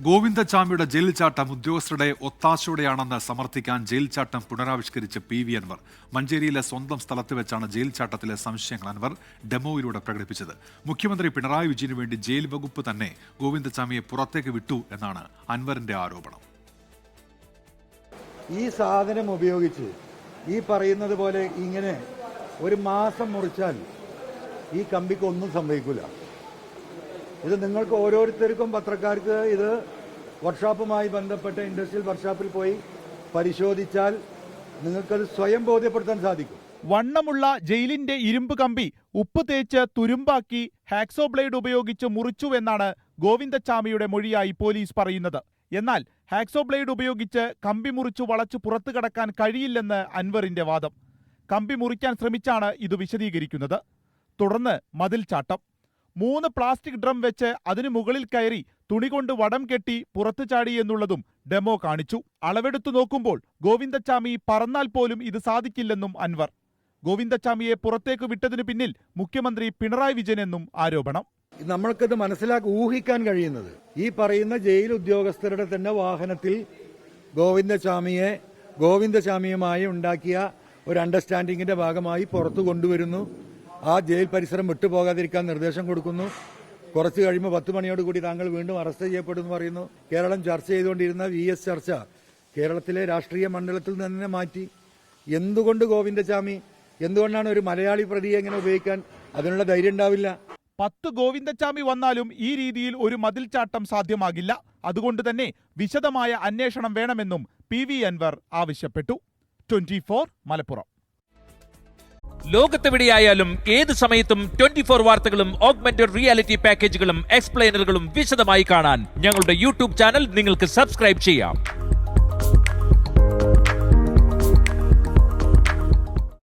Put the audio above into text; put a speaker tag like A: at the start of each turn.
A: ഗോവിന്ദചാമിയുടെ jail ചാട്ടം ഉദ്യോഗസ്ഥരുടെ ഒത്താശയോടെയാണെന്ന് സമർത്ഥിക്കാൻ jail ചാട്ടം പുനരാവിഷ്കരിച്ച് PV അൻവർ. മഞ്ചേരിയിലെ സ്വന്തം സ്ഥലത്ത് വെച്ചാണ് ജയിൽ ചാട്ടത്തിലെ സംശയങ്ങൾ അൻവർ ഡെമോയിലൂടെ പ്രകടിപ്പിച്ചത്. മുഖ്യമന്ത്രി പിണറായി വിജയനു വേണ്ടി ജയിൽ വകുപ്പ് തന്നെ ഗോവിന്ദചാമിയെ പുറത്തേക്ക് വിട്ടു എന്നാണ് അൻവറിന്റെ ആരോപണം.
B: ഈ സാധനം ഉപയോഗിച്ച് ഈ പറയുന്നത് പോലെ ഇങ്ങനെ ഒരു മാസം മുറിച്ചാൽ ഈ കമ്പിക്ക് ഒന്നും സംഭവിക്കില്ല. ഇത് നിങ്ങൾക്ക് ഓരോരുത്തർക്കും പത്രക്കാർക്ക് ഇത് വർക്ക്ഷോപ്പുമായി ബന്ധപ്പെട്ട ഇൻഡസ്ട്രിയൽ വർക്ക്ഷോപ്പിൽ പോയി പരിശോധിച്ചാൽ നിങ്ങൾക്കത് സ്വയം ബോധ്യപ്പെടുത്താൻ സാധിക്കും.
C: വണ്ണമുള്ള ജയിലിന്റെ ഇരുമ്പ് കമ്പി ഉപ്പ് തേച്ച് തുരുമ്പാക്കി ഹാക്സോ ബ്ലേഡ് ഉപയോഗിച്ച് മുറിച്ചുവെന്നാണ് ഗോവിന്ദചാമിയുടെ മൊഴിയായി പോലീസ് പറയുന്നത്. എന്നാൽ ഹാക്സോ ബ്ലേഡ് ഉപയോഗിച്ച് കമ്പി മുറിച്ചു വളച്ചു പുറത്തു കടക്കാൻ കഴിയില്ലെന്ന് അൻവറിന്റെ വാദം. കമ്പി മുറിക്കാൻ ശ്രമിച്ചാണ് ഇത് വിശദീകരിക്കുന്നത്. തുടർന്ന് മതിൽ ചാട്ടം. 3 പ്ലാസ്റ്റിക് ഡ്രം വെച്ച് അതിനു മുകളിൽ കയറി തുണി കൊണ്ട് വടം കെട്ടി പുറത്തു ചാടി എന്നുള്ളതും ഡെമോ കാണിച്ചു. അളവെടുത്തു നോക്കുമ്പോൾ ഗോവിന്ദചാമി പറന്നാൽ പോലും ഇത് സാധിക്കില്ലെന്നും അൻവർ. ഗോവിന്ദചാമിയെ പുറത്തേക്ക് വിട്ടതിനു പിന്നിൽ മുഖ്യമന്ത്രി പിണറായി വിജയനെന്നും ആരോപണം.
B: നമ്മൾക്കത് ഊഹിക്കാൻ കഴിയുന്നത് ഈ പറയുന്ന ജയിൽ ഉദ്യോഗസ്ഥരുടെ തന്നെ വാഹനത്തിൽ ഗോവിന്ദചാമിയുമായി ഉണ്ടാക്കിയ ഒരു അണ്ടർസ്റ്റാൻഡിങ്ങിന്റെ ഭാഗമായി പുറത്തു കൊണ്ടുവരുന്നു. ആ ജയിൽ പരിസരം വിട്ടുപോകാതിരിക്കാൻ നിർദ്ദേശം കൊടുക്കുന്നു. കുറച്ച് കഴിയുമ്പോൾ 10 മണിയോടുകൂടി താങ്കൾ വീണ്ടും അറസ്റ്റ് ചെയ്യപ്പെടുമെന്ന് പറയുന്നു. കേരളം ചർച്ച ചെയ്തുകൊണ്ടിരുന്ന VS ചർച്ച കേരളത്തിലെ രാഷ്ട്രീയ മണ്ഡലത്തിൽ തന്നെ മാറ്റി. എന്തുകൊണ്ടാണ് ഒരു മലയാളി പ്രതിയെ എങ്ങനെ ഉപയോഗിക്കാൻ അതിനുള്ള ധൈര്യം ഉണ്ടാവില്ല?
C: 10 ഗോവിന്ദചാമി വന്നാലും ഈ രീതിയിൽ ഒരു മതിൽ ചാട്ടം സാധ്യമാകില്ല. അതുകൊണ്ട് തന്നെ വിശദമായ അന്വേഷണം വേണമെന്നും PV അൻവർ ആവശ്യപ്പെട്ടു. 24 മലപ്പുറം.
D: ലോകത്തെവിടെയായാലും ഏത് സമയത്തും 24 വാർത്തകളും ഓഗ്മെന്റഡ് റിയാലിറ്റി പാക്കേജുകളും എക്സ്പ്ലെയിനറുകളും വിശദമായി കാണാൻ ഞങ്ങളുടെ YouTube ചാനൽ നിങ്ങൾക്ക് സബ്സ്ക്രൈബ് ചെയ്യാം.